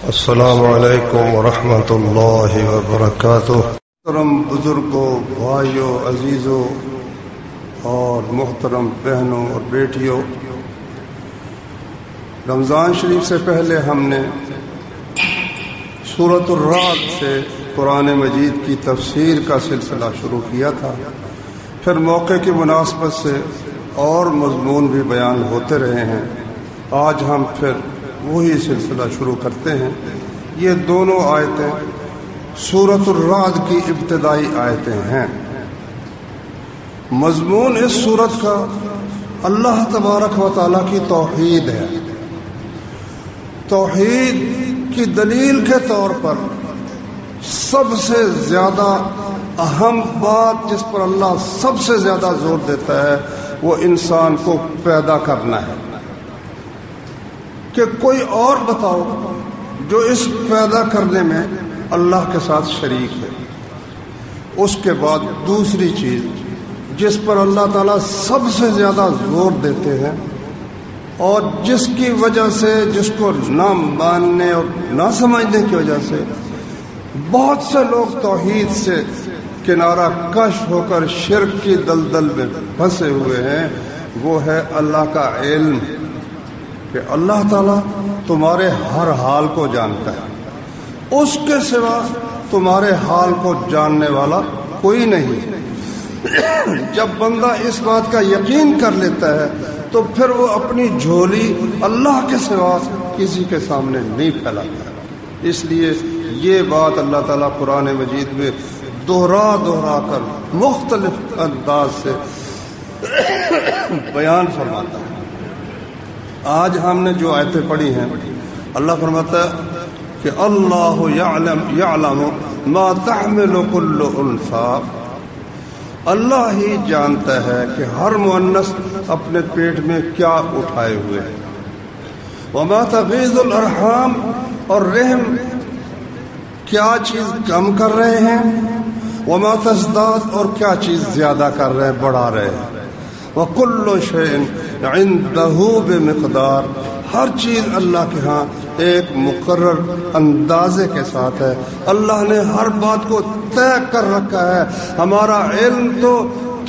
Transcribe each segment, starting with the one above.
السلام علیکم ورحمۃ اللہ وبرکاتہ۔ محترم بزرگوں، بھائیوں، عزیزوں اور محترم بہنوں اور بیٹیوں، رمضان شریف سے پہلے ہم نے سورۃ الرعد سے قرآن مجید کی تفسیر کا سلسلہ شروع کیا تھا۔ پھر موقع کی مناسبت سے اور مضمون بھی بیان ہوتے رہے ہیں۔ آج ہم پھر وہی سلسلہ شروع کرتے ہیں۔ یہ دونوں آیتیں سورۃ الرعد کی ابتدائی آیتیں ہیں۔ مضمون اس سورت کا اللہ تبارک و تعالیٰ کی توحید ہے۔ توحید کی دلیل کے طور پر سب سے زیادہ اہم بات جس پر اللہ سب سے زیادہ زور دیتا ہے وہ انسان کو پیدا کرنا ہے، کہ کوئی اور بتاؤ جو اس پیدا کرنے میں اللہ کے ساتھ شریک ہے۔ اس کے بعد دوسری چیز جس پر اللہ تعالیٰ سب سے زیادہ زور دیتے ہیں اور جس کی وجہ سے، جس کو نہ ماننے اور نہ سمجھنے کی وجہ سے بہت سے لوگ توحید سے کنارہ کش ہو کر شرک کی دلدل میں پھنسے ہوئے ہیں، وہ ہے اللہ کا علم، کہ اللہ تعالیٰ تمہارے ہر حال کو جانتا ہے، اس کے سوا تمہارے حال کو جاننے والا کوئی نہیں۔ جب بندہ اس بات کا یقین کر لیتا ہے تو پھر وہ اپنی جھولی اللہ کے سوا کسی کے سامنے نہیں پھیلاتا ہے۔ اس لیے یہ بات اللہ تعالیٰ قرآن مجید میں دوہرا کر مختلف انداز سے بیان فرماتا ہے۔ آج ہم نے جو آیتیں پڑھی ہیں، اللہ فرماتا ہے کہ اللہ یعلم ما تحمل کل انثی، اللہ ہی جانتا ہے کہ ہر مؤنث اپنے پیٹ میں کیا اٹھائے ہوئے ہے، وما تغیض الارحام، اور رحم کیا چیز کم کر رہے ہیں، وما تزداد، اور کیا چیز زیادہ کر رہے ہیں، بڑھا رہے ہیں، وَكُلُّ شَيْءٍ عِندَهُ بِمِقْدَار، ہر چیز اللہ کے ہاں ایک مقرر اندازے کے ساتھ ہے۔ اللہ نے ہر بات کو طے کر رکھا ہے۔ ہمارا علم تو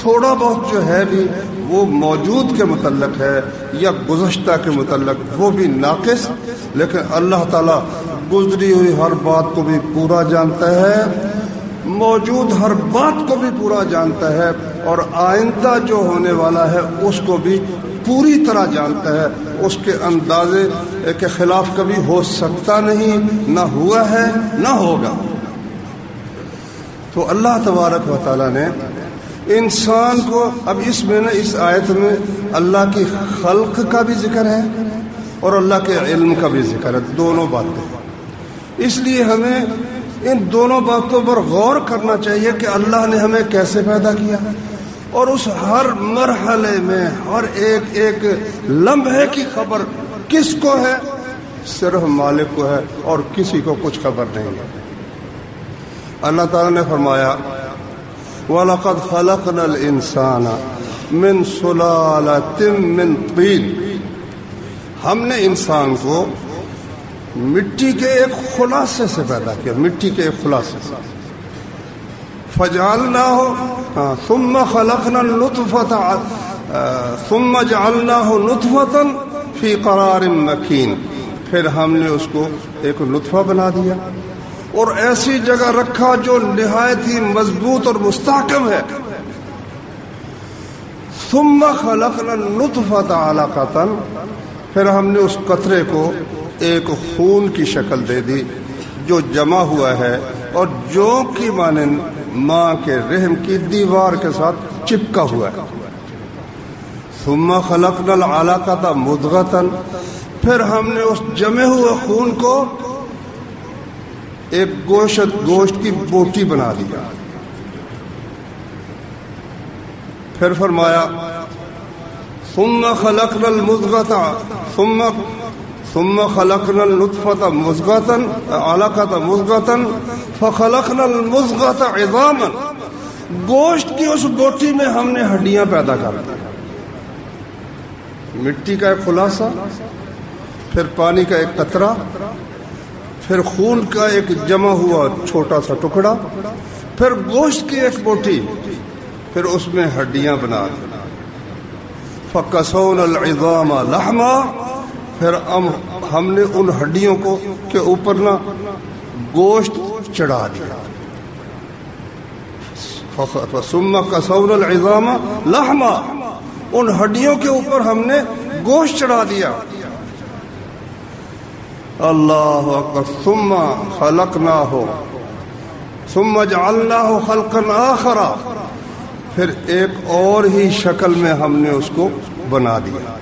تھوڑا بہت جو ہے بھی وہ موجود کے متعلق ہے یا گزشتہ کے متعلق، وہ بھی ناقص، لیکن اللہ تعالیٰ گزری ہوئی ہر بات کو بھی پورا جانتا ہے، موجود ہر بات کو بھی پورا جانتا ہے، اور آئندہ جو ہونے والا ہے اس کو بھی پوری طرح جانتا ہے۔ اس کے اندازے کے خلاف کبھی ہو سکتا نہیں، نہ ہوا ہے نہ ہوگا۔ تو اللہ تبارک و تعالیٰ نے انسان کو، اب اس میں نا اس آیت میں اللہ کی خلق کا بھی ذکر ہے اور اللہ کے علم کا بھی ذکر ہے، دونوں باتیں۔ اس لیے ہمیں ان دونوں باتوں پر غور کرنا چاہیے کہ اللہ نے ہمیں کیسے پیدا کیا، اور اس ہر مرحلے میں ہر ایک لمحے کی خبر کس کو ہے؟ صرف مالک کو ہے، اور کسی کو کچھ خبر نہیں ہے۔ اللہ تعالیٰ نے فرمایا وَلَقَدْ خَلَقْنَا الْإِنسَانَ مِنْ سُلَالَةٍ مِّن طِينٍ، ہم نے انسان کو مٹی کے ایک خلاصے سے پیدا کیا، مٹی کے ایک خلاصے سے۔ فَجَعَلْنَاهُ ثُمَّ خَلَقْنَا النُّطْفَةَ ثُمَّ جَعَلْنَاهُ نُطْفَةً فِي قَرَارٍ مَّكِينٍ، پھر ہم نے اس کو ایک نطفہ بنا دیا اور ایسی جگہ رکھا جو نہایت ہی مضبوط اور مستحکم ہے۔ ثُمَّ خَلَقْنَا النُّطْفَةَ عَلَقَةً، پھر ہم نے اس قطرے کو ایک خون کی شکل دے دی جو جمع ہوا ہے اور جو کی مانند ماں کے رحم کی دیوار کے ساتھ چپکا ہوا ہے۔ ثم خلقنا العلقۃ مضغۃ، پھر ہم نے اس جمے ہوئے خون کو ایک گوشت کی بوٹی بنا دیا۔ پھر فرمایا ثم خلقنا المضغۃ ثم خلقنا النطفة مضغة علقة مضغة فخلقنا المضغة عظاما، گوشت کی اس بوٹی میں ہم نے ہڈیاں پیدا کر دی۔ مٹی کا ایک خلاصہ، پھر پانی کا ایک قطرہ، پھر خون کا ایک جمع ہوا چھوٹا سا ٹکڑا، پھر گوشت کی ایک بوٹی، پھر اس میں ہڈیاں بنا دی. فَكَسَوْنَا الْعِظَامَ لَحْمًا، پھر ہم نے ان ہڈیوں کو کے اوپر نا گوشت چڑھا دیا. ثُمَّ كَسَوْنَا الْعِظَامَ لَحْمًا، ان ہڈیوں کے اوپر ہم نے گوشت چڑھا دیا. اللہ اکبر. ثم خلقناہ ثم جعلناہ خلقا آخر، پھر ایک اور ہی شکل میں ہم نے اس کو بنا دیا.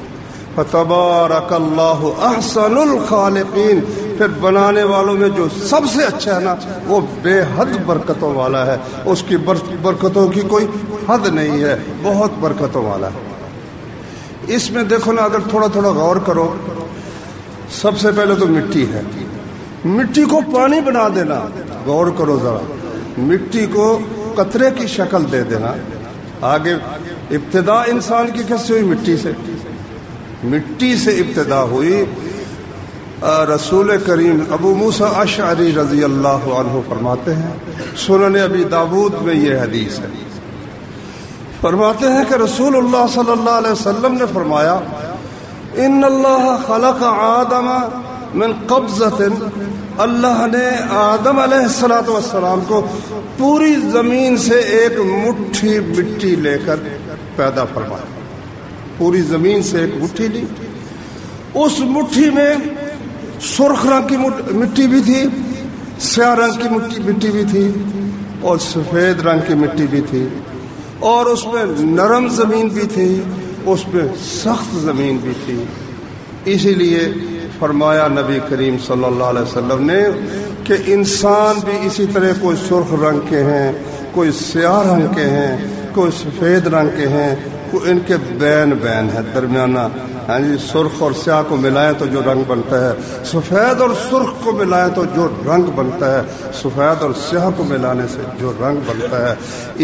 فتبارک اللہ احسن الخالقین، پھر بنانے والوں میں جو سب سے اچھا ہے نا وہ بے حد برکتوں والا ہے، اس کی برکتوں کی کوئی حد نہیں ہے، بہت برکتوں والا ہے. اس میں دیکھو نا، اگر تھوڑا تھوڑا غور کرو، سب سے پہلے تو مٹی ہے، مٹی کو پانی بنا دینا. غور کرو ذرا، مٹی کو قطرے کی شکل دے دینا. آگے ابتدا انسان کی کیسے ہوئی؟ مٹی سے، مٹی سے ابتدا ہوئی. رسول کریم ابو موسیٰ اشعری رضی اللہ عنہ فرماتے ہیں، سنن ابی داود میں یہ حدیث ہے، فرماتے ہیں کہ رسول اللہ صلی اللہ علیہ وسلم نے فرمایا، ان اللہ خلق آدم من قبضۃ، اللہ نے آدم علیہ السلام کو پوری زمین سے ایک مٹھی مٹی لے کر پیدا فرمایا. پوری زمین سے ایک مٹھی لی، اس مٹھی میں سرخ رنگ کی مٹی بھی تھی، سیاہ رنگ کی مٹی بھی تھی، اور سفید رنگ کی مٹی بھی تھی، اور اس میں نرم زمین بھی تھی، اس میں سخت زمین بھی تھی. اسی لیے فرمایا نبی کریم صلی اللہ علیہ وسلم نے کہ انسان بھی اسی طرح کوئی سرخ رنگ کے ہیں، کوئی سیاہ رنگ کے ہیں، کوئی سفید رنگ کے ہیں، کوئی ان کے بین ہے، درمیانہ. ہاں جی، سرخ اور سیاہ کو ملائیں تو جو رنگ بنتا ہے، سفید اور سرخ کو ملائیں تو جو رنگ بنتا ہے، سفید اور سیاہ کو ملانے سے جو رنگ بنتا ہے.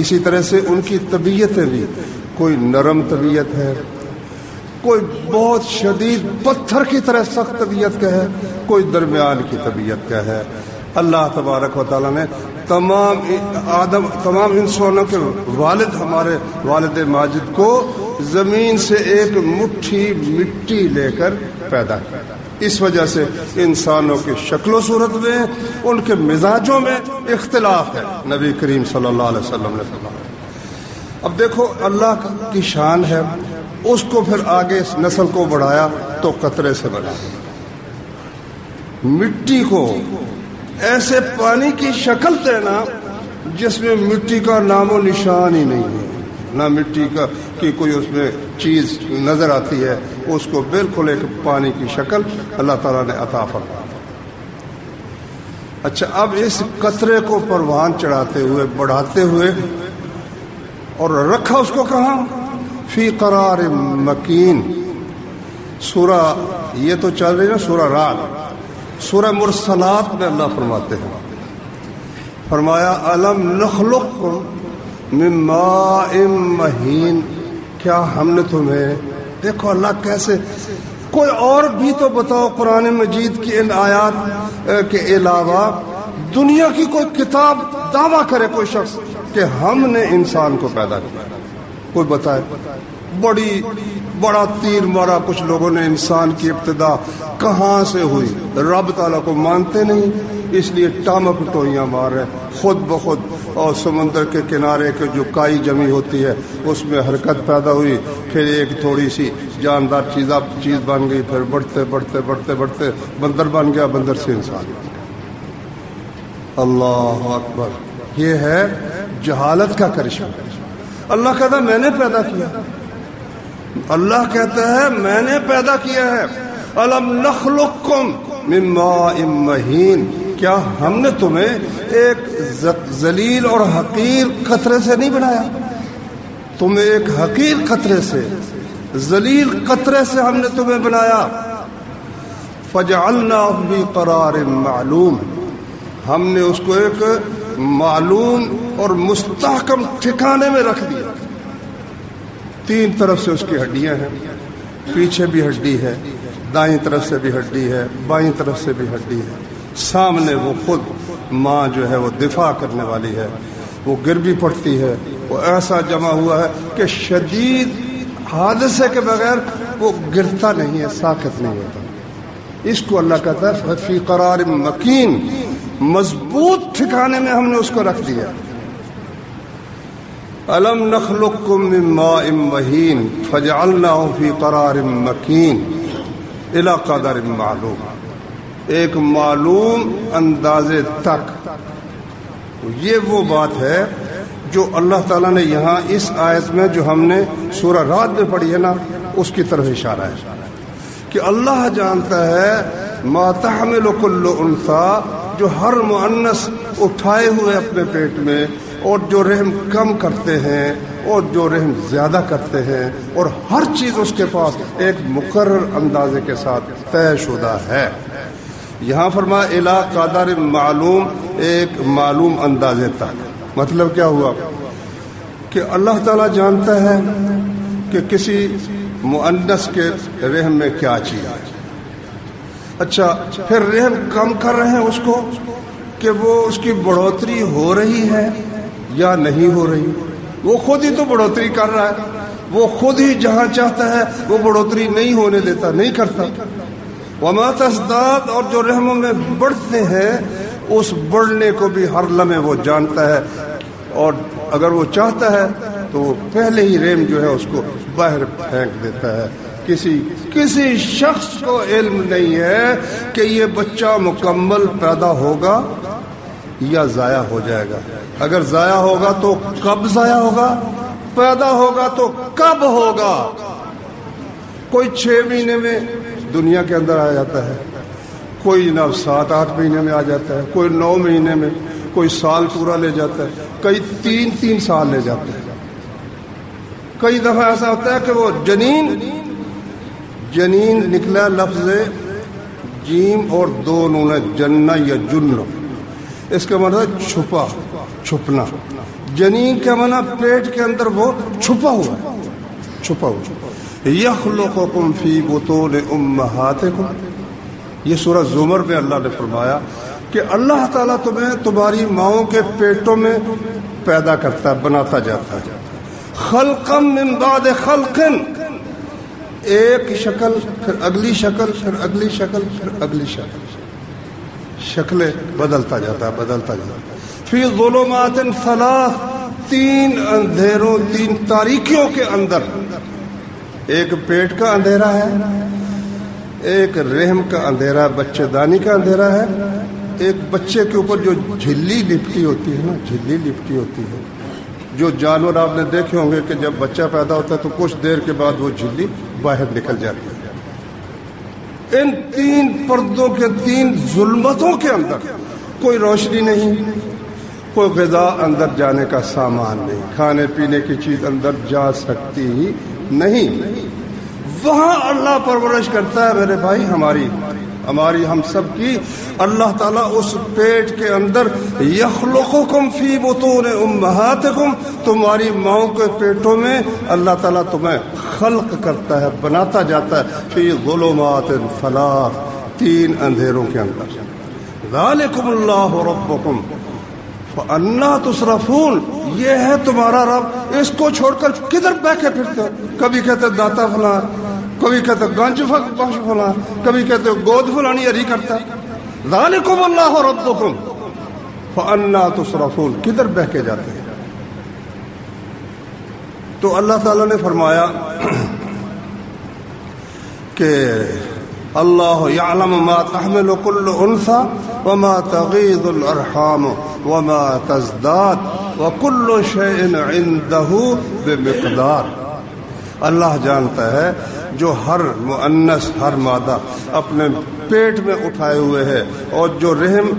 اسی طرح سے ان کی طبیعتیں بھی، کوئی نرم طبیعت ہے، کوئی بہت شدید پتھر کی طرح سخت طبیعت کا ہے، کوئی درمیان کی طبیعت کا ہے. اللہ تبارک و تعالیٰ نے تمام انسانوں کے والد، ہمارے والد ماجد کو زمین سے ایک مٹھی مٹی لے کر پیدا کیا. اس وجہ سے انسانوں کی شکل و صورت میں، ان کے مزاجوں میں اختلاف ہے، نبی کریم صلی اللہ علیہ وسلم نے فرمایا. اب دیکھو اللہ کی شان ہے، اس کو پھر آگے اس نسل کو بڑھایا تو قطرے سے بڑھایا. مٹی کو ایسے پانی کی شکل دینا جس میں مٹی کا نام و نشان ہی نہیں ہے، نہ مٹی کا کی کوئی اس میں چیز نظر آتی ہے، اس کو بالکل ایک پانی کی شکل اللہ تعالیٰ نے عطا فرمایا. اچھا، اب اس قطرے کو پروان چڑھاتے ہوئے، بڑھاتے ہوئے، اور رکھا اس کو کہاں؟ فی قرار مکین. سورہ یہ تو چل رہی نا سورہ رعد، سورہ مرسلات میں اللہ فرماتے ہیں، فرمایا الم نخلقکم من ماء مہین، کیا ہم نے تمہیں، دیکھو اللہ کیسے، کوئی اور بھی تو بتاؤ قرآن مجید کی ان آیات کے علاوہ دنیا کی کوئی کتاب دعویٰ کرے کوئی شخص کہ ہم نے انسان کو پیدا کیا، کوئی بتائے. بڑا تیر مارا کچھ لوگوں نے انسان کی ابتدا کہاں سے ہوئی، رب تعالیٰ کو مانتے نہیں، اس لیے ٹامک ٹوئیاں مار رہے خود بخود. اور سمندر کے کنارے کے جو کائی جمی ہوتی ہے اس میں حرکت پیدا ہوئی، پھر ایک تھوڑی سی جاندار چیز بن گئی، پھر بڑھتے بڑھتے بڑھتے بڑھتے بندر بن گیا، بندر سے انسان بن گیا. اللہ اکبر. یہ ہے جہالت کا کرشمہ. اللہ کہتا ہے میں نے پیدا کیا، اللہ کہتا ہے میں نے پیدا کیا ہے. الم نخلقکم من ماء مہین، کیا ہم نے تمہیں ایک ذلیل اور حقیر قطرے سے نہیں بنایا؟ تمہیں ایک حقیر قطرے سے، ذلیل قطرے سے ہم نے تمہیں بنایا. فجعلناہ فی قرار معلوم، ہم نے اس کو ایک معلوم اور مستحکم ٹھکانے میں رکھ دیا. تین طرف سے اس کی ہڈیاں ہیں، پیچھے بھی ہڈی ہے، دائیں طرف سے بھی ہڈی ہے، بائیں طرف سے بھی ہڈی ہے. سامنے وہ خود ماں جو ہے وہ دفاع کرنے والی ہے، وہ گر بھی پڑتی ہے، وہ ایسا جمع ہوا ہے کہ شدید حادثے کے بغیر وہ گرتا نہیں ہے، ساکت نہیں ہوتا. اس کو اللہ کہتا ہے فی قرار مکین، مضبوط ٹھکانے میں ہم نے اس کو رکھ دیا. الم نخلقکم من ماء مہین فجعلناه فی قرار مکین الی قدر معلوم، ایک معلوم اندازے تک. یہ وہ بات ہے جو اللہ تعالیٰ نے یہاں اس آیت میں جو ہم نے سورہ رات میں پڑھی ہے نا، اس کی طرف اشارہ ہے کہ اللہ جانتا ہے ما تحمل کل انثی، جو ہر مؤنث اٹھائے ہوئے اپنے پیٹ میں، اور جو رحم کم کرتے ہیں اور جو رحم زیادہ کرتے ہیں، اور ہر چیز اس کے پاس ایک مقرر اندازے کے ساتھ طے شدہ ہے. یہاں فرمایا الی قدر معلوم، ایک معلوم اندازے تک. مطلب کیا ہوا کہ اللہ تعالیٰ جانتا ہے کہ کسی مؤنث کے رحم میں کیا چیز ہے. اچھا، پھر رحم کم کر رہے ہیں اس کو کہ وہ اس کی بڑھوتری ہو رہی ہے یا نہیں ہو رہی. وہ خود ہی تو بڑھوتری کر رہا ہے، وہ خود ہی جہاں چاہتا ہے وہ بڑھوتری نہیں ہونے دیتا، نہیں کرتا. وما تزداد، اور جو رحموں میں بڑھتے ہیں اس بڑھنے کو بھی ہر لمحے وہ جانتا ہے، اور اگر وہ چاہتا ہے تو وہ پہلے ہی رحم جو ہے اس کو باہر پھینک دیتا ہے. کسی شخص کو علم نہیں ہے کہ یہ بچہ مکمل پیدا ہوگا یا ضائع ہو جائے گا. اگر ضائع ہوگا تو کب ضائع ہوگا، پیدا ہوگا تو کب ہوگا. کوئی 6 مہینے میں دنیا کے اندر آ جاتا ہے، کوئی جناب 7-8 مہینے میں آ جاتا ہے، کوئی 9 مہینے میں، کوئی سال پورا لے جاتا ہے، کئی 3 سال لے جاتے ہیں. کئی دفعہ ایسا ہوتا ہے کہ وہ جنین نکلا، لفظ جیم اور 2 نون ہے، جنہ یا جن، اس کا مطلب چھپنا. جنین کا معنی پیٹ کے اندر وہ چھپا ہوا ہے. یخلقکم فی بطون امہاتکم، یہ سورہ زمر میں اللہ نے فرمایا کہ اللہ تعالیٰ تمہیں تمہاری ماؤں کے پیٹوں میں پیدا کرتا ہے، بناتا جاتا ہے. خلقا من بعد خلق، ایک شکل پھر اگلی شکل پھر اگلی شکل پھر اگلی شکل، شکلیں بدلتا جاتا ہے. فی ظلمات 3 اندھیروں، 3 تاریکیوں کے اندر. ایک پیٹ کا اندھیرا ہے، ایک رحم کا اندھیرا، بچے دانی کا اندھیرا ہے، ایک بچے کے اوپر جو جھلی لپٹی ہوتی ہے نا، جھلی لپٹی ہوتی ہے. جو جانور آپ نے دیکھے ہوں گے کہ جب بچہ پیدا ہوتا ہے تو کچھ دیر کے بعد وہ جھلی باہر نکل جاتی ہے. ان 3 پردوں کے 3 ظلمتوں کے اندر کوئی روشنی نہیں، کوئی غذا اندر جانے کا سامان نہیں، کھانے پینے کی چیز اندر جا سکتی ہی نہیں. وہاں اللہ پرورش کرتا ہے میرے بھائی، ہماری ہم سب کی. اللہ تعالیٰ اس پیٹ کے اندر یخلقکم فی بطون امہاتکم، تمہاری ماؤں کے پیٹوں میں اللہ تعالیٰ تمہیں خلق کرتا ہے، بناتا جاتا ہے. فی ظلمات 3 اندھیروں کے اندر. ذالکم اللہ ربکم فانا تصرفون، یہ ہے تمہارا رب، اس کو چھوڑ کر کدھر بیٹھے پھرتے ہو؟ کبھی کہتے داتا فلاں، کبھی کہتے گنج بخش فلاں، کبھی کہتے گود فلانی اری کرتا. ذالکم اللہ ربکم فانا تصرفون، کدھر بہ کے جاتے ہیں؟ تو اللہ تعالی نے فرمایا کہ اللہ یعلم ما تحمل كل انثى وما تغیض الارحام وما تزداد وكل شيء عنده بمقدار. اللہ جانتا ہے جو ہر مؤنث، ہر مادہ اپنے پیٹ میں اٹھائے ہوئے ہے، اور جو رحم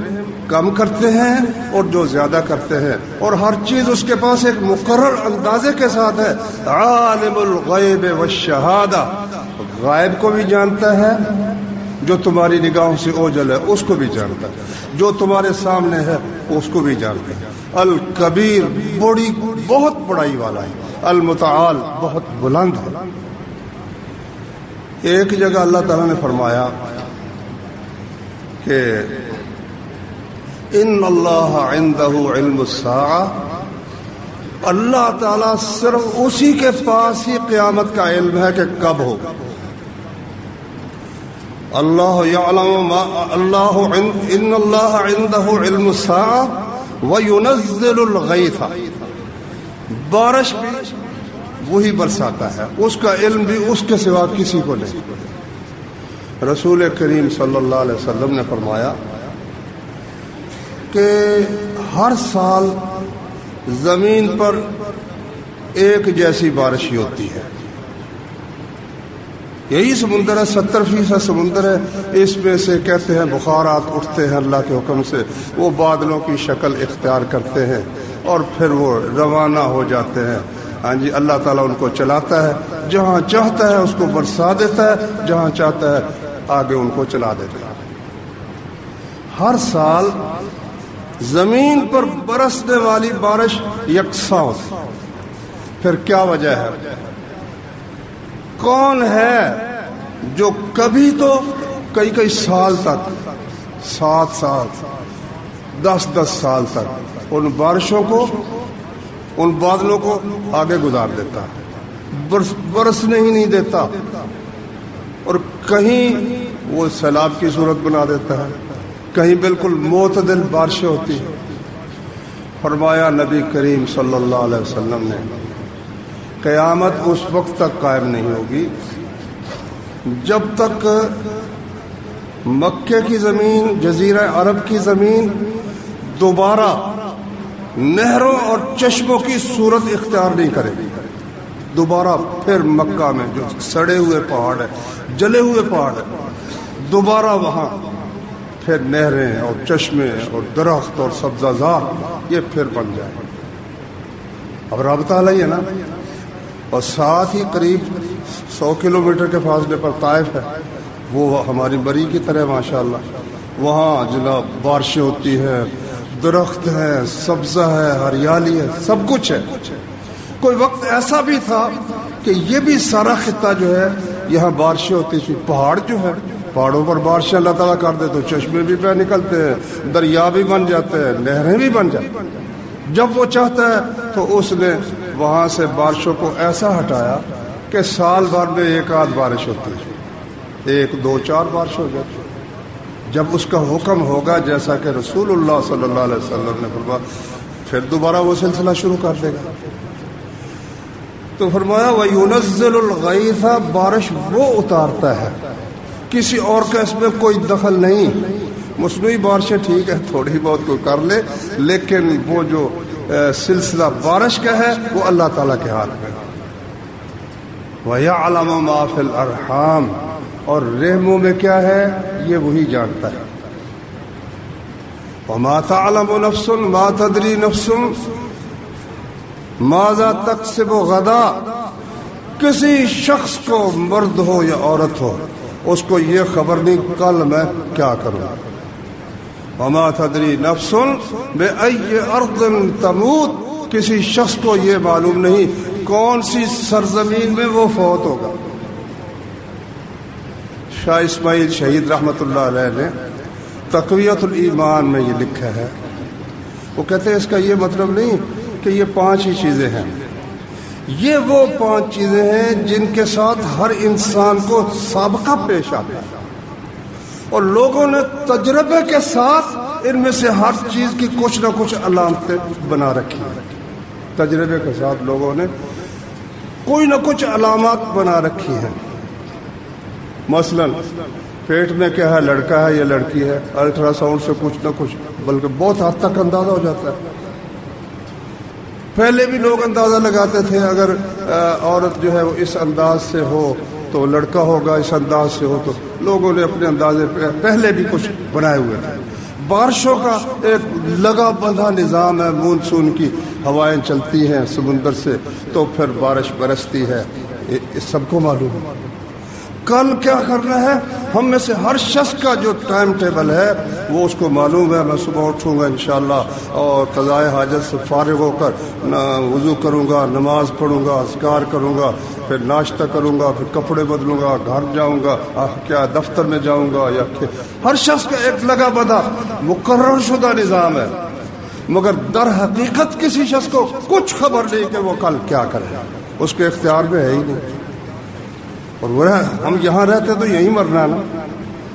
کم کرتے ہیں اور جو زیادہ کرتے ہیں، اور ہر چیز اس کے پاس ایک مقرر اندازے کے ساتھ ہے. عالم الغیب والشہادہ، غائب کو بھی جانتا ہے، جو تمہاری نگاہوں سے اوجھل ہے اس کو بھی جانتا ہے، جو تمہارے سامنے ہے اس کو بھی جانتا ہے. الکبیر، بہت بڑائی والا ہے. المتعال، بہت بلند ہے. ایک جگہ اللہ تعالیٰ نے فرمایا کہ ان اللہ عندہ علم الساعہ، اللہ تعالیٰ صرف اسی کے پاس ہی قیامت کا علم ہے کہ کب ہوگا. ان اللہ عندہ علم الساعہ وینزل الغیث، بارش بھی وہی برساتا ہے، اس کا علم بھی اس کے سوا کسی کو نہیں. رسول کریم صلی اللہ علیہ وسلم نے فرمایا کہ ہر سال زمین پر ایک جیسی بارش ہی ہوتی ہے. یہی سمندر ہے، 70% سمندر ہے، اس میں سے کہتے ہیں بخارات اٹھتے ہیں اللہ کے حکم سے، وہ بادلوں کی شکل اختیار کرتے ہیں اور پھر وہ روانہ ہو جاتے ہیں. ہاں جی، اللہ تعالیٰ ان کو چلاتا ہے، جہاں چاہتا ہے اس کو برسا دیتا ہے، جہاں چاہتا ہے آگے ان کو چلا دیتا ہے. ہر سال زمین پر برسنے والی بارش یکساں ہوتی. پھر کیا وجہ ہے؟ کون ہے جو کبھی تو کئی سال تک، 7 سال 10 سال تک ان بارشوں کو، ان بادلوں کو آگے گزار دیتا، برسنے ہی نہیں دیتا، اور کہیں وہ سیلاب کی صورت بنا دیتا ہے، کہیں بالکل معتدل بارشیں ہوتی ہیں. فرمایا نبی کریم صلی اللہ علیہ وسلم نے، قیامت اس وقت تک قائم نہیں ہوگی جب تک مکے کی زمین، جزیرہ عرب کی زمین دوبارہ نہروں اور چشموں کی صورت اختیار نہیں کرے گی. دوبارہ پھر مکہ میں جو سڑے ہوئے پہاڑ ہے، جلے ہوئے پہاڑ ہے، دوبارہ وہاں پھر نہریں اور چشمے اور درخت اور سبزہ زار یہ پھر بن جائے. اب رابطہ علیہ ہے نا، اور ساتھ ہی قریب 100 کلومیٹر کے فاصلے پر طائف ہے، وہ ہماری بری کی طرح ماشاءاللہ. وہاں جناب بارشیں ہوتی ہیں، درخت ہے، سبزہ ہے، ہریالی ہے، سب کچھ ہے. کوئی وقت ایسا بھی تھا کہ یہ بھی سارا خطہ جو ہے یہاں بارشیں ہوتی تھی. پہاڑ جو ہے، پہاڑوں پر بارشیں اللہ تعالیٰ کر دے تو چشمے بھی پہ نکلتے ہیں، دریا بھی بن جاتے ہیں، نہریں بھی بن جاتی ہیں. جب وہ چاہتا ہے تو اس نے وہاں سے بارشوں کو ایسا ہٹایا کہ سال بھر میں 1 آدھ بارش ہوتی ہے، 1 2 4 بارش ہو جاتی. جب اس کا حکم ہوگا جیسا کہ رسول اللہ صلی اللہ علیہ وسلم نے فرمایا، پھر دوبارہ وہ سلسلہ شروع کر دے گا. تو فرمایا وَيُنَزِّلُ الْغَيْثَ، بارش وہ اتارتا ہے، کسی اور کا اس میں کوئی دخل نہیں. مصنوعی بارشیں ٹھیک ہے تھوڑی بہت کوئی کر لے، لیکن وہ جو سلسلہ بارش کا ہے وہ اللہ تعالیٰ کے ہاتھ میں. وَيَعْلَمُ مَا فِي الْأَرْحَامِ، اور رحموں میں کیا ہے یہ وہی جانتا ہے. وَمَا تَعْلَمُ نَفْسٌ مَا تَدْرِي نَفْسٌ ماذا تکسب غدا، کسی شخص کو مرد ہو یا عورت ہو اس کو یہ خبر نہیں کل میں کیا کروں. وما تدری نفس بأی ارض تموت، کسی شخص کو یہ معلوم نہیں کون سی سرزمین میں وہ فوت ہوگا. شاہ اسماعیل شہید رحمت اللہ علیہ نے تقویت الایمان میں یہ لکھا ہے. وہ کہتے ہیں اس کا یہ مطلب نہیں کہ یہ 5 ہی چیزیں ہیں، یہ وہ 5 چیزیں ہیں جن کے ساتھ ہر انسان کو سابقہ پیش آتا ہے، اور لوگوں نے تجربے کے ساتھ ان میں سے ہر چیز کی کچھ نہ کچھ علامتیں بنا رکھی ہیں. تجربے کے ساتھ لوگوں نے کوئی نہ کچھ علامات بنا رکھی ہیں. مثلا پیٹ میں کیا ہے، لڑکا ہے یا لڑکی ہے، الٹرا ساؤنڈ سے کچھ نہ کچھ بلکہ بہت حد تک اندازہ ہو جاتا ہے. پہلے بھی لوگ اندازہ لگاتے تھے اگر عورت جو ہے وہ اس انداز سے ہو تو لڑکا ہوگا، اس انداز سے ہو تو لوگوں نے اپنے اندازے پہلے بھی کچھ بنائے ہوئے تھے. بارشوں کا ایک لگا بندھا نظام ہے، مونسون کی ہوائیں چلتی ہیں سمندر سے تو پھر بارش برستی ہے، یہ سب کو معلوم ہے. کل کیا کرنا ہے ہم میں سے ہر شخص کا جو ٹائم ٹیبل ہے وہ اس کو معلوم ہے. میں صبح اٹھوں گا انشاءاللہ اور قضائے حاجت سے فارغ ہو کر وضو کروں گا، نماز پڑھوں گا، اذکار کروں گا، پھر ناشتہ کروں گا، پھر کپڑے بدلوں گا، گھر جاؤں گا، کیا دفتر میں جاؤں گا، یا ہر شخص کا ایک لگا بدا مقرر شدہ نظام ہے، مگر در حقیقت کسی شخص کو کچھ خبر نہیں کہ وہ کل کیا کرے، اس کے اختیار میں ہے ہی نہیں۔ اور وہ ہم یہاں رہتے تو یہی مرنا نا،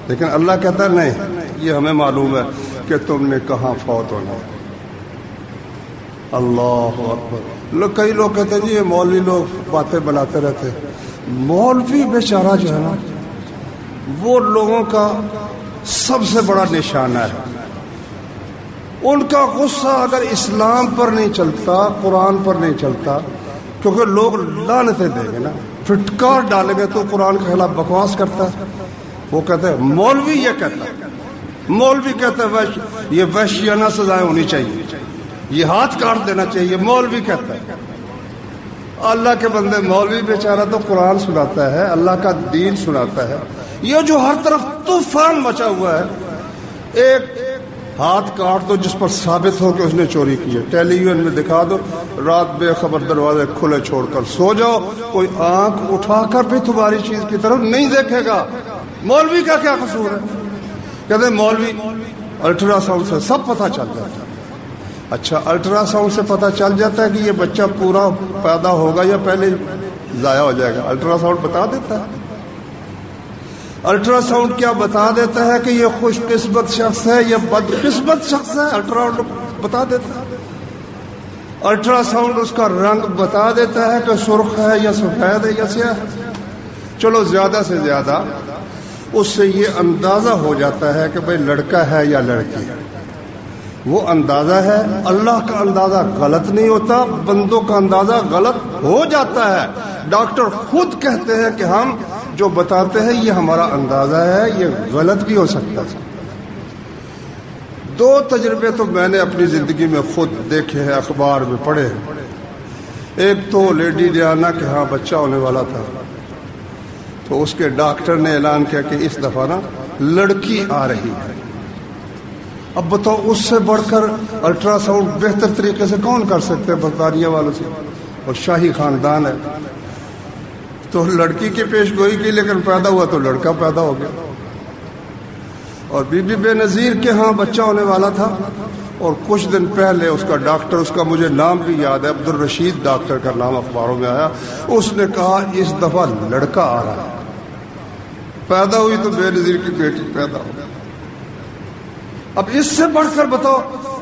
لیکن اللہ کہتا ہے نہیں، یہ ہمیں معلوم ہے کہ تم نے کہاں فوت ہونا ہے۔ اللہ اکبر۔ کئی لوگ کہتے ہیں جی یہ مولوی لوگ باتیں بناتے رہتے، مولوی بیچارہ جو ہے نا وہ لوگوں کا سب سے بڑا نشانہ ہے۔ ان کا غصہ اگر اسلام پر نہیں چلتا، قرآن پر نہیں چلتا، کیونکہ لوگ لعنتیں دیں گے نا، پھٹکار ڈالیں گے تو قرآن کے خلاف بکواس کرتا ہے۔ وہ کہتے ہیں مولوی یہ کہتا ہے، مولوی کہتا ہے یہ وحشیانہ سزائیں ہونی چاہیے، یہ ہاتھ کاٹ دینا چاہیے، مولوی کہتا ہے۔ اللہ کے بندے، مولوی بیچارہ تو قرآن سناتا ہے، اللہ کا دین سناتا ہے۔ یہ جو ہر طرف طوفان مچا ہوا ہے، ایک ہاتھ کاٹ دو جس پر ثابت ہو کہ اس نے چوری کی ہے، ٹیلی ویژن میں دکھا دو، رات بے خبر دروازے کھلے چھوڑ کر سو جاؤ، کوئی آنکھ اٹھا کر بھی تمہاری چیز کی طرف نہیں دیکھے گا۔ مولوی کا کیا قصور ہے؟ کہتے ہیں مولوی الٹرا ساؤنڈ سے سب پتہ چل جاتا ہے۔ اچھا، الٹرا ساؤنڈ سے پتہ چل جاتا ہے کہ یہ بچہ پورا پیدا ہوگا یا پہلے ضائع ہو جائے گا؟ الٹرا ساؤنڈ بتا دیتا ہے۔ الٹرا ساؤنڈ کیا بتا دیتا ہے کہ یہ خوش قسمت شخص ہے یا بد قسمت شخص ہے؟ الٹرا ساؤنڈ بتا دیتا ہے۔ الٹرا ساؤنڈ اس کا رنگ بتا دیتا ہے کہ سرخ ہے یا سفید ہے یا سیاہ ہے۔ چلو زیادہ سے زیادہ اس سے یہ اندازہ ہو جاتا ہے کہ بھئی لڑکا ہے یا لڑکی ہے، وہ اندازہ ہے۔ اللہ کا اندازہ غلط نہیں ہوتا، بندوں کا اندازہ غلط ہو جاتا ہے۔ ڈاکٹر خود کہتے ہیں کہ ہم جو بتاتے ہیں یہ ہمارا اندازہ ہے، یہ غلط بھی ہو سکتا ہے۔ 2 تجربے تو میں نے اپنی زندگی میں خود دیکھے ہیں، اخبار میں پڑھے ہیں۔ ایک تو لیڈی ڈیانا کے ہاں بچہ ہونے والا تھا، تو اس کے ڈاکٹر نے اعلان کیا کہ اس دفعہ نا لڑکی آ رہی ہے۔ اب بتاؤ اس سے بڑھ کر الٹرا ساؤنڈ بہتر طریقے سے کون کر سکتے ہیں برطانیہ والوں سے، اور شاہی خاندان ہے۔ تو لڑکی کی پیش گوئی کی، لیکن پیدا ہوا تو لڑکا پیدا ہو گیا۔ اور بی بی بے نظیر کے ہاں بچہ ہونے والا تھا، اور کچھ دن پہلے اس کا ڈاکٹر، اس کا مجھے نام بھی یاد ہے، عبد الرشید ڈاکٹر کا نام اخباروں میں آیا، اس نے کہا اس دفعہ لڑکا آ رہا ہے۔ پیدا ہوئی تو بے نظیر کی بیٹی پیدا ہو۔ اب اس سے بڑھ کر بتاؤ،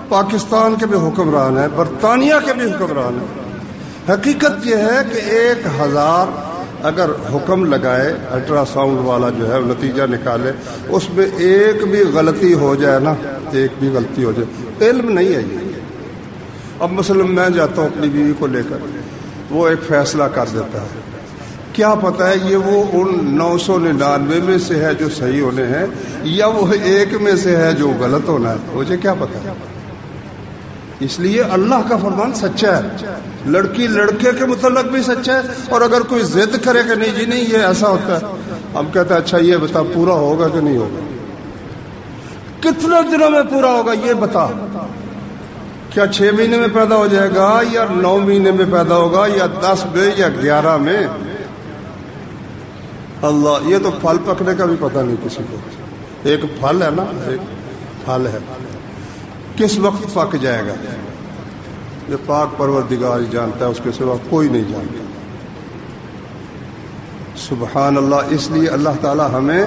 پاکستان کے بھی حکمران ہیں، برطانیہ کے بھی حکمران ہیں۔ حقیقت یہ ہے کہ 1000 اگر حکم لگائے الٹرا ساؤنڈ والا جو ہے نتیجہ نکالے، اس میں ایک بھی غلطی ہو جائے نا، ایک بھی غلطی ہو جائے، علم نہیں ہے یہ۔ اب مثلا میں جاتا ہوں اپنی بیوی کو لے کر، وہ ایک فیصلہ کر دیتا ہے، کیا پتا ہے یہ وہ ان 999 میں سے ہے جو صحیح ہونے ہیں، یا وہ ایک میں سے ہے جو غلط ہونا ہے، مجھے کیا پتا ہے۔ اس لیے اللہ کا فرمان سچا ہے، لڑکی لڑکے کے متعلق بھی سچا ہے۔ اور اگر کوئی ضد کرے کہ نہیں جی نہیں یہ ایسا ہوتا ہے، ہم کہتے ہیں اچھا یہ بتا پورا ہوگا کہ نہیں ہوگا، کتنے دنوں میں پورا ہوگا یہ بتا، کیا 6 مہینے میں پیدا ہو جائے گا یا 9 مہینے میں پیدا ہوگا یا 10 میں یا 11 میں؟ اللہ، یہ تو پھل پکنے کا بھی پتہ نہیں کسی کو۔ ایک پھل ہے نا، ایک پھل ہے، کس وقت پک جائے گا یہ پاک پروردگار ہی جانتا ہے، اس کے سوا کوئی نہیں جانتا۔ سبحان اللہ۔ اس لیے اللہ تعالی ہمیں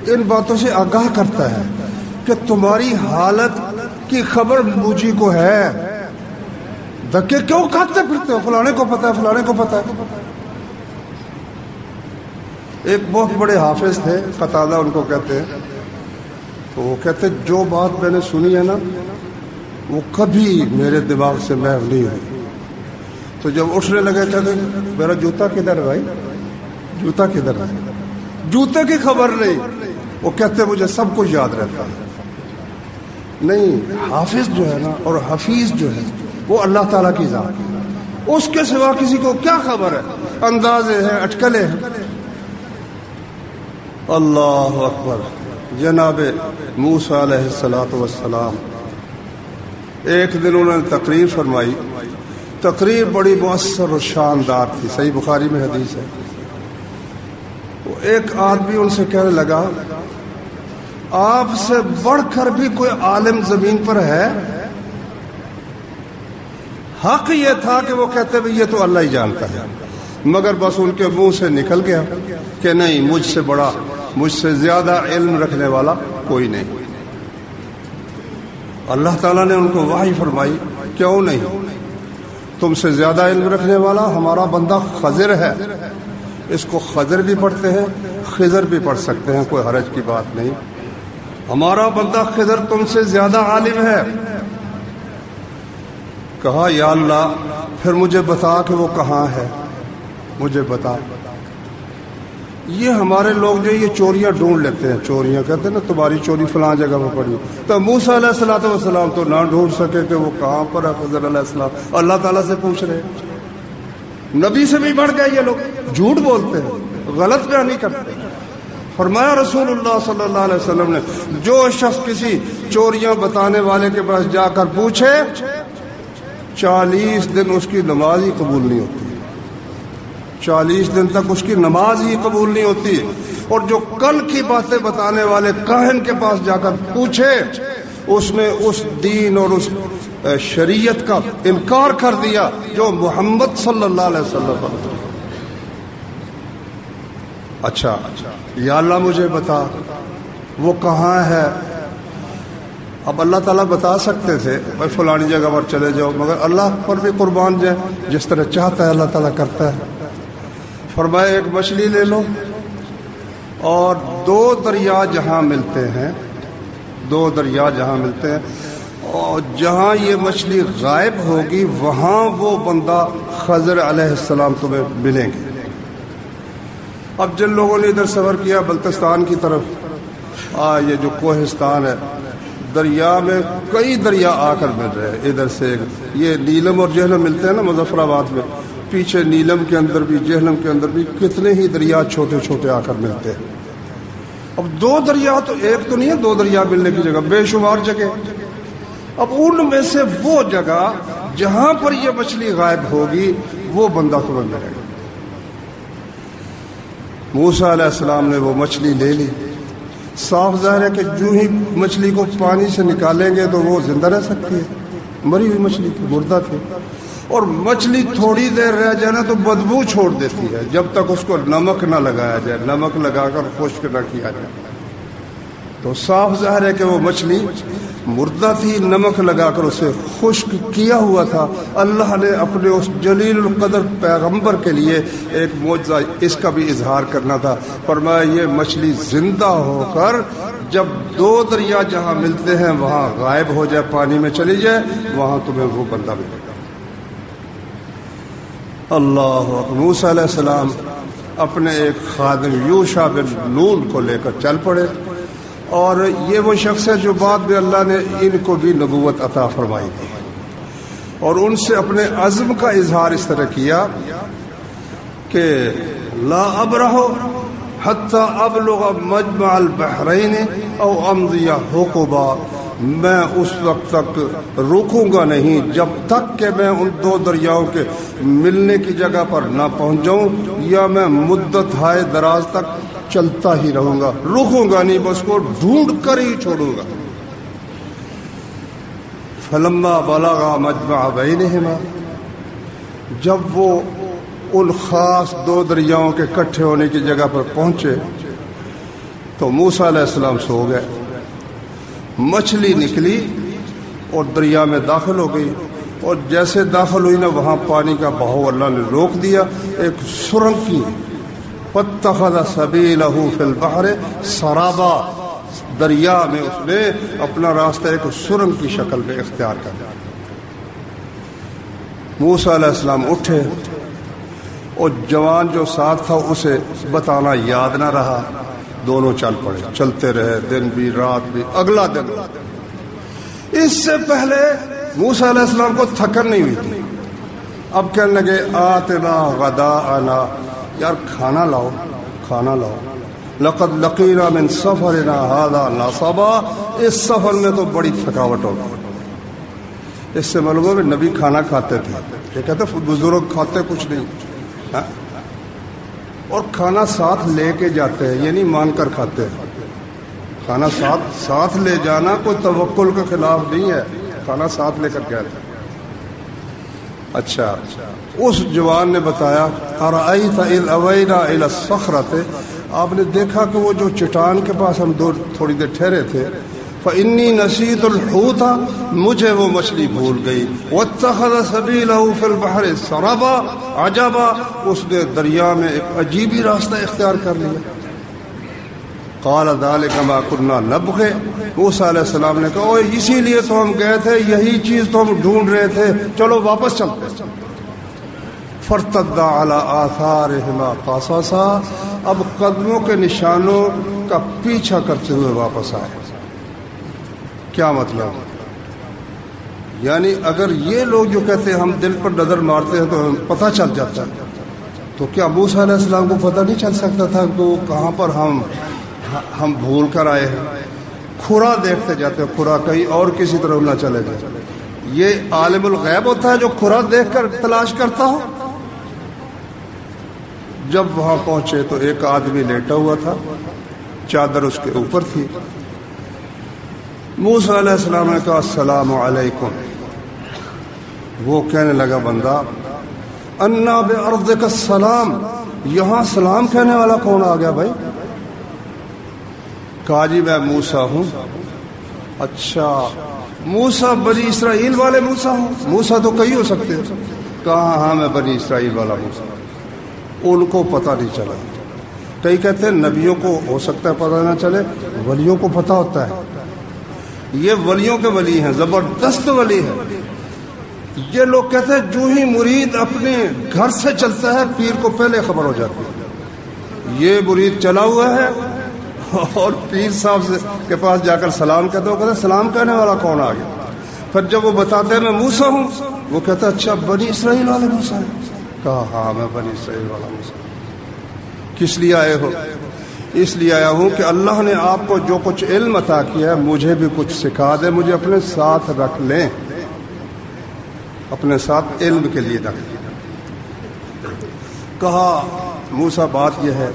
ان باتوں سے آگاہ کرتا ہے کہ تمہاری حالت کی خبر مجھے کو ہے، دھکے کیوں کھاتے پھرتے ہو، فلانے کو پتا ہے، فلانے کو پتا ہے۔ ایک بہت بڑے حافظ تھے، قتادہ ان کو کہتے ہیں، تو وہ کہتے جو بات میں نے سنی ہے نا وہ کبھی میرے دماغ سے محو نہیں ہوئی۔ تو جب اٹھنے لگے کہتے میرا جوتا کدھر ہے بھائی، جوتا کدھر ہے، جوتے کی خبر نہیں۔ وہ کہتے مجھے سب کچھ یاد رہتا ہے۔ نہیں، حافظ جو ہے نا اور حفیظ جو ہے وہ اللہ تعالیٰ کی ذات ہے، اس کے سوا کسی کو کیا خبر ہے، اندازے ہیں، اٹکلے ہیں۔ اللہ اکبر۔ جناب موسیٰ علیہ السلام ایک دن انہوں نے تقریر فرمائی، تقریر بڑی مؤثر اور شاندار تھی، صحیح بخاری میں حدیث ہے. ایک آدمی ان سے کہنے لگا آپ سے بڑھ کر بھی کوئی عالم زمین پر ہے؟ حق یہ تھا کہ وہ کہتے ہیں یہ تو اللہ ہی جانتا ہے، مگر بس ان کے منہ سے نکل گیا کہ نہیں، مجھ سے بڑا، مجھ سے زیادہ علم رکھنے والا کوئی نہیں. اللہ تعالیٰ نے ان کو وحی فرمائی کیوں نہیں، تم سے زیادہ علم رکھنے والا ہمارا بندہ خضر ہے، اس کو خضر بھی پڑھتے ہیں خضر بھی پڑھ سکتے ہیں، کوئی حرج کی بات نہیں. ہمارا بندہ خضر تم سے زیادہ عالم ہے. کہا یا اللہ پھر مجھے بتا کہ وہ کہاں ہے، مجھے بتا. یہ ہمارے لوگ جو یہ چوریاں ڈھونڈ لیتے ہیں، چوریاں کہتے ہیں نا تمہاری چوری فلاں جگہ میں پڑی، تو موسیٰ علیہ السلام تو نہ ڈھونڈ سکے کہ وہ کہاں پر ہے خضر علیہ السلام، اللہ تعالیٰ سے پوچھ رہے ہیں. نبی سے بھی بڑھ گئے یہ لوگ، جھوٹ بولتے ہیں، غلط بیانی کرتے ہیں. فرمایا رسول اللہ صلی اللہ علیہ وسلم نے جو شخص کسی چوریاں بتانے والے کے پاس جا کر پوچھے 40 دن اس کی نماز ہی قبول نہیں ہوتی، 40 دن تک اس کی نماز ہی قبول نہیں ہوتی. اور جو کل کی باتیں بتانے والے کاہن کے پاس جا کر پوچھے اس نے اس دین اور اس شریعت کا انکار کر دیا جو محمد صلی اللہ علیہ وسلم پر. اچھا یا اللہ مجھے بتا وہ کہاں ہے. اب اللہ تعالیٰ بتا سکتے تھے بھائی فلانی جگہ پر چلے جاؤ، مگر اللہ پر بھی قربان جائے، جس طرح چاہتا ہے اللہ تعالیٰ کرتا ہے. فرمایا ایک مچھلی لے لو اور 2 دریا جہاں ملتے ہیں، 2 دریا جہاں ملتے ہیں، اور جہاں یہ مچھلی غائب ہوگی وہاں وہ بندہ خضر علیہ السلام تمہیں ملیں گے. اب جن لوگوں نے ادھر سفر کیا بلتستان کی طرف، یہ جو کوہستان ہے، دریا میں کئی دریا آ کر مل رہے ہیں. ادھر سے یہ نیلم اور جہلم ملتے ہیں نا مظفر آباد میں، پیچھے نیلم کے اندر بھی جہلم کے اندر بھی کتنے ہی دریا چھوٹے چھوٹے آ کر ملتے ہیں. اب 2 دریا تو ایک تو نہیں ہے، 2 دریا ملنے کی جگہ بے شمار جگہ. اب ان میں سے وہ جگہ جہاں پر یہ مچھلی غائب ہوگی وہ بندہ تمہیں ملے گا. موسیٰ علیہ السلام نے وہ مچھلی لے لی. صاف ظاہر ہے کہ جو ہی مچھلی کو پانی سے نکالیں گے تو وہ زندہ رہ سکتی ہے، مری ہوئی مچھلی تھی، مردہ تھی. اور مچھلی تھوڑی دیر رہ جائے نا تو بدبو چھوڑ دیتی ہے جب تک اس کو نمک نہ لگایا جائے، نمک لگا کر خشک نہ کیا جائے. تو صاف ظاہر ہے کہ وہ مچھلی مردہ تھی، نمک لگا کر اسے خشک کیا ہوا تھا. اللہ نے اپنے اس جلیل القدر پیغمبر کے لیے ایک معجزہ اس کا بھی اظہار کرنا تھا. فرمایا یہ مچھلی زندہ ہو کر جب 2 دریا جہاں ملتے ہیں وہاں غائب ہو جائے، پانی میں چلی جائے، وہاں تمہیں وہ بندہ ملے گا. اللہ. موسیٰ علیہ السلام اپنے ایک خادم یوشع بن نون کو لے کر چل پڑے، اور یہ وہ شخص ہے جو بعد میں اللہ نے ان کو بھی نبوت عطا فرمائی تھی. اور ان سے اپنے عزم کا اظہار اس طرح کیا کہ لا ابرح حتی ابلغ مجمع البحرین او امضی حقبا، میں اس وقت تک رکوں گا نہیں جب تک کہ میں ان 2 دریاؤں کے ملنے کی جگہ پر نہ پہنچ جاؤں، یا میں مدت ہائے دراز تک چلتا ہی رہوں گا، رکوں گا نہیں، بس کو ڈھونڈ کر ہی چھوڑوں گا. فلما بلغ مجمع بینہما، جب وہ ان خاص 2 دریاؤں کے اکٹھے ہونے کی جگہ پر پہنچے تو موسیٰ علیہ السلام سو گئے. مچھلی نکلی اور دریا میں داخل ہو گئی، اور جیسے داخل ہوئی نا وہاں پانی کا بہاؤ اللہ نے روک دیا، ایک سرنگ کی. فاتخذ سبیلہ فی البحر سرابا، دریا میں اس نے اپنا راستہ ایک سرنگ کی شکل میں اختیار کر لیا. موسیٰ علیہ السلام اٹھے، اور جوان جو ساتھ تھا اسے بتانا یاد نہ رہا، دونوں چل پڑے، چلتے رہے، دن بھی رات بھی. اگلا دن، اس سے پہلے موسیٰ علیہ السلام کو تھکن نہیں ہوئی تھی. اب کہنے لگے آتنا غداءنا، یار کھانا لاؤ، کھانا لاؤ. لقد لقینا من سفرنا هذا نصبا، اس سفر میں تو بڑی تھکاوٹ ہوگی. اس سے معلوم ہے کہ نبی کھانا کھاتے تھے. یہ کہتے بزرگ کھاتے کچھ نہیں ہاں؟ اور کھانا ساتھ لے کے جاتے ہیں، یہ نہیں مان کر کھاتے ہیں. کھانا ساتھ لے جانا کوئی توکل کے خلاف نہیں ہے، کھانا ساتھ لے کر گئے تھے. اچھا اس جوان نے بتایا ارأیت اذ اوینا الی الصخرۃ، آپ نے دیکھا کہ وہ جو چٹان کے پاس ہم تھوڑی دیر ٹھہرے تھے، فإنی نسیت الحوت، مجھے وہ مچھلی بھول گئی، واتخذ سبیلہ فی البحر سربا، عجبا، اس نے دریا میں ایک عجیب ہی راستہ اختیار کر لیا. قال ذلک ما كنا نبغي، موسیٰ علیہ السلام نے کہا اوہ اسی لیے تو ہم گئے تھے، یہی چیز تو ہم ڈھونڈ رہے تھے، چلو واپس چلتے. فارتد على آثارهما قصصا، اب قدموں کے نشانوں کا پیچھا کرتے ہوئے واپس آئے. کیا مطلب؟ یعنی اگر یہ لوگ جو کہتے ہیں ہم دل پر نظر مارتے ہیں تو ہمیں پتہ چل جاتا ہے، تو کیا موسیٰ علیہ السلام کو پتہ نہیں چل سکتا تھا کہ وہ کہاں پر ہم بھول کر آئے ہیں؟ کھرا دیکھتے جاتے ہیں، کھرا کہیں اور کسی طرف نہ چلے جائے. یہ عالم الغیب ہوتا ہے جو کھرا دیکھ کر تلاش کرتا ہو. جب وہاں پہنچے تو ایک آدمی لیٹا ہوا تھا، چادر اس کے اوپر تھی. موسیٰ علیہ السلام نے کہا السلام علیکم. وہ کہنے لگا بندہ انا بارضک السلام، یہاں سلام کہنے والا کون آ گیا بھائی؟ کہا جی میں موسیٰ ہوں. اچھا موسیٰ بنی اسرائیل والے موسیٰ ہوں؟ موسیٰ تو کئی ہو سکتے ہیں. کہا ہاں میں بنی اسرائیل والا موسیٰ. ان کو پتہ نہیں چلا. کئی کہتے ہیں نبیوں کو ہو سکتا ہے پتہ نہ چلے، ولیوں کو پتہ ہوتا ہے. یہ ولیوں کے ولی ہیں، زبردست ولی ہیں. یہ لوگ کہتے ہیں جو ہی مرید اپنے گھر سے چلتا ہے پیر کو پہلے خبر ہو جاتی ہے. یہ مرید چلا ہوا ہے اور پیر صاحب کے پاس جا کر سلام کہتے ہیں، سلام کہنے والا کون آ گیا؟ پھر جب وہ بتاتے ہیں میں موسیٰ ہوں، وہ کہتا ہے اچھا بنی اسرائیل والے موسیٰ ہیں؟ کہا ہاں میں بنی اسرائیل والا موسیٰ. کس لیے آئے ہو؟ اس لیے آیا ہوں کہ اللہ نے آپ کو جو کچھ علم عطا کیا ہے مجھے بھی کچھ سکھا دے، مجھے اپنے ساتھ رکھ لیں، اپنے ساتھ علم کے لیے رکھ لیں. کہا موسیٰ بات یہ ہے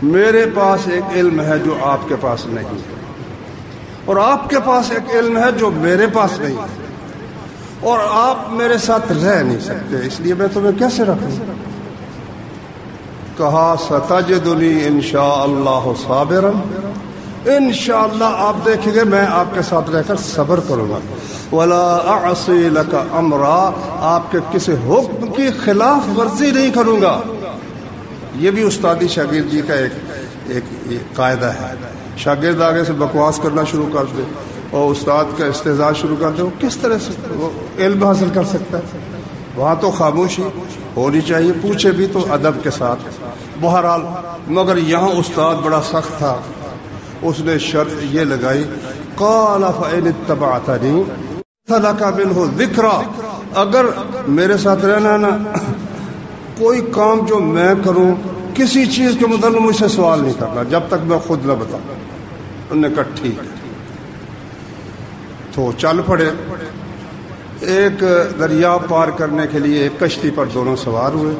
میرے پاس ایک علم ہے جو آپ کے پاس نہیں ہے، اور آپ کے پاس ایک علم ہے جو میرے پاس نہیں ہے، اور آپ میرے ساتھ رہ نہیں سکتے، اس لیے میں تمہیں کیسے رکھوں؟ کہا ستجدنی انشاءاللہ صابرا، انشاءاللہ آپ دیکھیں گے میں آپ کے ساتھ رہ کر صبر کروں گا. ولا اعصی لک امرا، آپ کے کسی حکم کی خلاف ورزی نہیں کروں گا. یہ بھی استادی شاگرد جی کا ایک قاعدہ ہے. شاگرد آگے سے بکواس کرنا شروع کر دے اور استاد کا استہزاء شروع کر دے، وہ کس طرح سے وہ علم حاصل کر سکتا ہے؟ وہاں تو خاموشی ہونی چاہیے، پوچھے بھی تو ادب کے ساتھ. بہرحال مگر یہاں استاد بڑا سخت تھا، اس نے شرط یہ لگائی قال فإن اتبعتنی فلک منہ ذکرا، اگر میرے ساتھ رہنا نا کوئی کام جو میں کروں کسی چیز کے متعلق مجھ سے سوال نہیں کرنا جب تک میں خود نہ بتاؤں. انہوں نے کہا ٹھیک ہے. تو چل پڑے. ایک دریا پار کرنے کے لیے ایک کشتی پر دونوں سوار ہوئے.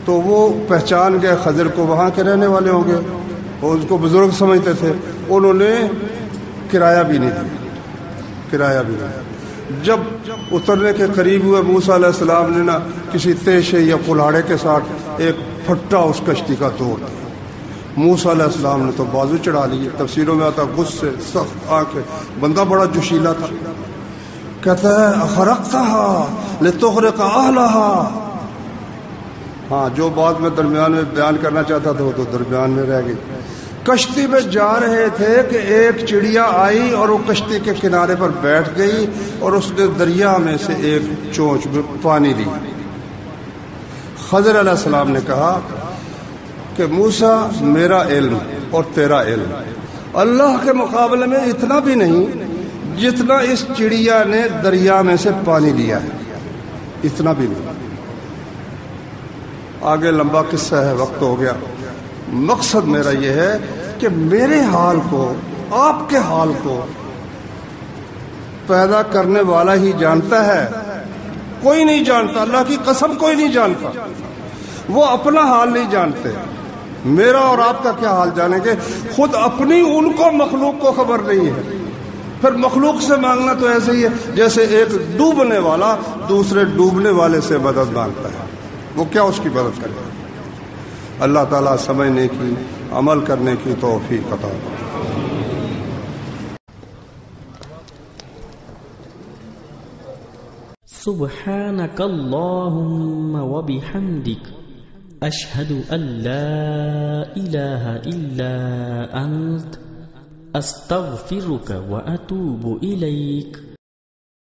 تو وہ پہچان گئے خضر کو، وہاں کے رہنے والے ہوں گے، وہ اس کو بزرگ سمجھتے تھے. انہوں نے کرایہ بھی نہیں دیا، کرایہ بھی نہیں. جب اترنے کے قریب ہوئے موسیٰ علیہ السلام نے نا کسی تیشے یا کلاڑے کے ساتھ ایک پھٹا اس کشتی کا توڑ دیا. موسیٰ علیہ السلام نے تو بازو چڑھا لیے. تفسیروں میں آتا غصے سخت آنکھیں، بندہ بڑا جوشیلا تھا. کہتا ہے اخرقتها لتغرق اهلها. ہاں جو بات میں درمیان میں بیان کرنا چاہتا تھا وہ تو درمیان میں رہ گئی. کشتی میں جا رہے تھے کہ ایک چڑیا آئی اور وہ کشتی کے کنارے پر بیٹھ گئی اور اس نے دریا میں سے ایک چونچ میں پانی لی. خضر علیہ السلام نے کہا کہ موسیٰ میرا علم اور تیرا علم اللہ کے مقابلے میں اتنا بھی نہیں جتنا اس چڑیا نے دریا میں سے پانی لیا ہے، اتنا بھی نہیں. آگے لمبا قصہ ہے، وقت ہو گیا. مقصد میرا یہ ہے کہ میرے حال کو، آپ کے حال کو پیدا کرنے والا ہی جانتا ہے، کوئی نہیں جانتا، اللہ کی قسم کوئی نہیں جانتا، وہ اپنا حال نہیں جانتے، میرا اور آپ کا کیا حال جانیں گے؟ خود اپنی ان کو مخلوق کو خبر نہیں ہے، پھر مخلوق سے مانگنا تو ایسے ہی ہے جیسے ایک ڈوبنے والا دوسرے ڈوبنے والے سے مدد مانگتا ہے، وہ کیا اس کی مدد کرے؟ اللہ تعالیٰ سمجھنے کی، عمل کرنے کی توفیق عطا فرمائے۔ سبحانك اللهم وبحمدك أشهد أن لا إله إلا أنت أستغفرك وأتوب إليك